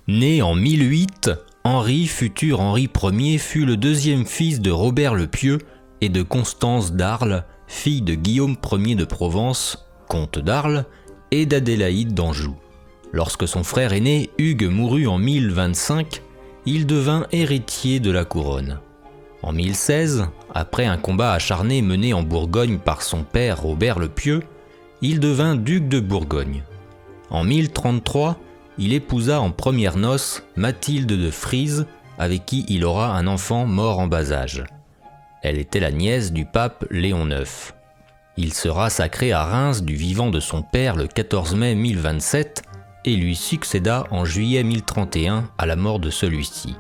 Né en 1008, Henri, futur Henri Ier, fut le deuxième fils de Robert le Pieux et de Constance d'Arles, fille de Guillaume Ier de Provence, comte d'Arles, et d'Adélaïde d'Anjou. Lorsque son frère aîné Hugues mourut en 1025, il devint héritier de la couronne. En 1016, après un combat acharné mené en Bourgogne par son père Robert le Pieux, il devint duc de Bourgogne. En 1033, il épousa en premières noces Mathilde de Frise, avec qui il aura un enfant mort en bas âge. Elle était la nièce du pape Léon IX. Il sera sacré à Reims du vivant de son père le 14 mai 1027 et lui succéda en juillet 1031 à la mort de celui-ci.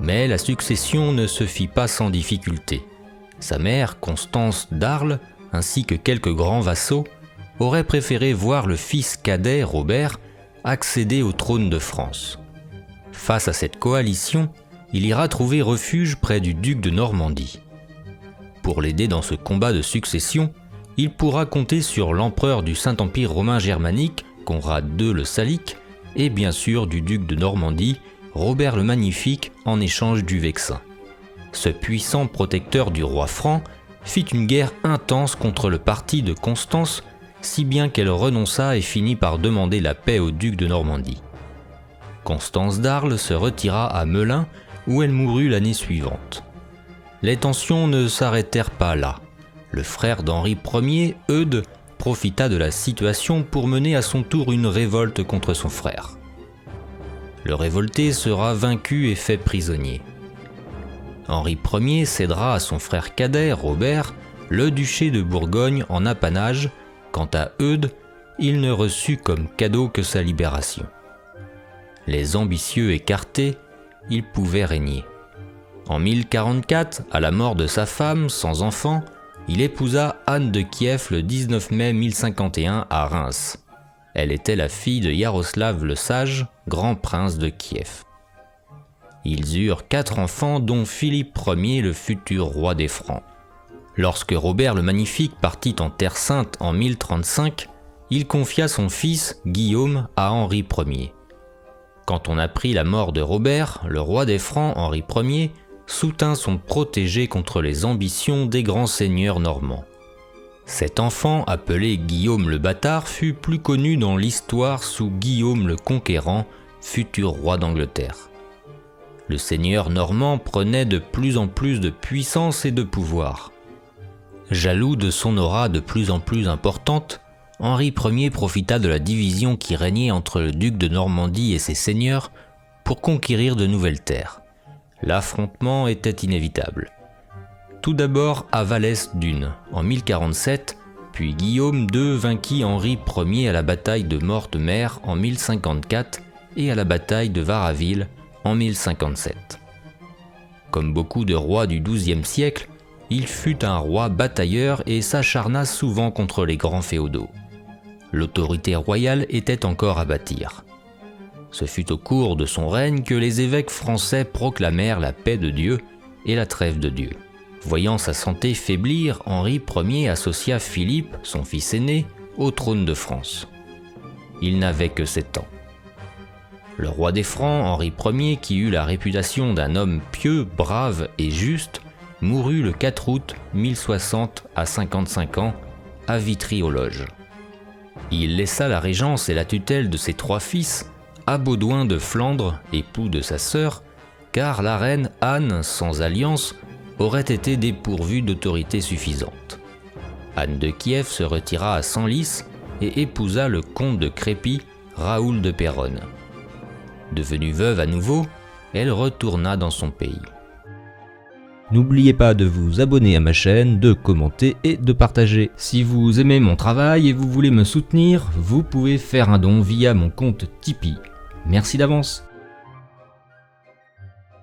Mais la succession ne se fit pas sans difficulté. Sa mère, Constance d'Arles, ainsi que quelques grands vassaux, auraient préféré voir le fils cadet, Robert, accéder au trône de France. Face à cette coalition, il ira trouver refuge près du duc de Normandie. Pour l'aider dans ce combat de succession, il pourra compter sur l'empereur du Saint-Empire romain germanique, Conrad II le Salique, et bien sûr du duc de Normandie, Robert le Magnifique, en échange du Vexin. Ce puissant protecteur du roi franc fit une guerre intense contre le parti de Constance, si bien qu'elle renonça et finit par demander la paix au duc de Normandie. Constance d'Arles se retira à Melun, où elle mourut l'année suivante. Les tensions ne s'arrêtèrent pas là. Le frère d'Henri Ier, Eudes, profita de la situation pour mener à son tour une révolte contre son frère. Le révolté sera vaincu et fait prisonnier. Henri Ier cédera à son frère cadet, Robert, le duché de Bourgogne en apanage. Quant à Eudes, il ne reçut comme cadeau que sa libération. Les ambitieux écartés, il pouvait régner. En 1044, à la mort de sa femme, sans enfant, il épousa Anne de Kiev le 19 mai 1051 à Reims. Elle était la fille de Yaroslav le Sage, grand prince de Kiev. Ils eurent 4 enfants, dont Philippe Ier, le futur roi des Francs. Lorsque Robert le Magnifique partit en Terre Sainte en 1035, il confia son fils, Guillaume, à Henri Ier. Quand on apprit la mort de Robert, le roi des Francs, Henri Ier, soutint son protégé contre les ambitions des grands seigneurs normands. Cet enfant, appelé Guillaume le Bâtard, fut plus connu dans l'histoire sous Guillaume le Conquérant, futur roi d'Angleterre. Le seigneur normand prenait de plus en plus de puissance et de pouvoir. Jaloux de son aura de plus en plus importante, Henri Ier profita de la division qui régnait entre le duc de Normandie et ses seigneurs pour conquérir de nouvelles terres. L'affrontement était inévitable. Tout d'abord à Valès-Dunes en 1047, puis Guillaume II vainquit Henri Ier à la bataille de Mortemer en 1054 et à la bataille de Varaville en 1057. Comme beaucoup de rois du XIIe siècle, il fut un roi batailleur et s'acharna souvent contre les grands féodaux. L'autorité royale était encore à bâtir. Ce fut au cours de son règne que les évêques français proclamèrent la paix de Dieu et la trêve de Dieu. Voyant sa santé faiblir, Henri Ier associa Philippe, son fils aîné, au trône de France. Il n'avait que 7 ans. Le roi des Francs, Henri Ier, qui eut la réputation d'un homme pieux, brave et juste, mourut le 4 août 1060 à 55 ans, à Vitry-aux-Loges. Il laissa la régence et la tutelle de ses 3 fils à Baudouin de Flandre, époux de sa sœur, car la reine Anne, sans alliance, aurait été dépourvue d'autorité suffisante. Anne de Kiev se retira à Senlis et épousa le comte de Crépy, Raoul de Péronne. Devenue veuve à nouveau, elle retourna dans son pays. N'oubliez pas de vous abonner à ma chaîne, de commenter et de partager. Si vous aimez mon travail et vous voulez me soutenir, vous pouvez faire un don via mon compte Tipeee. Merci d'avance.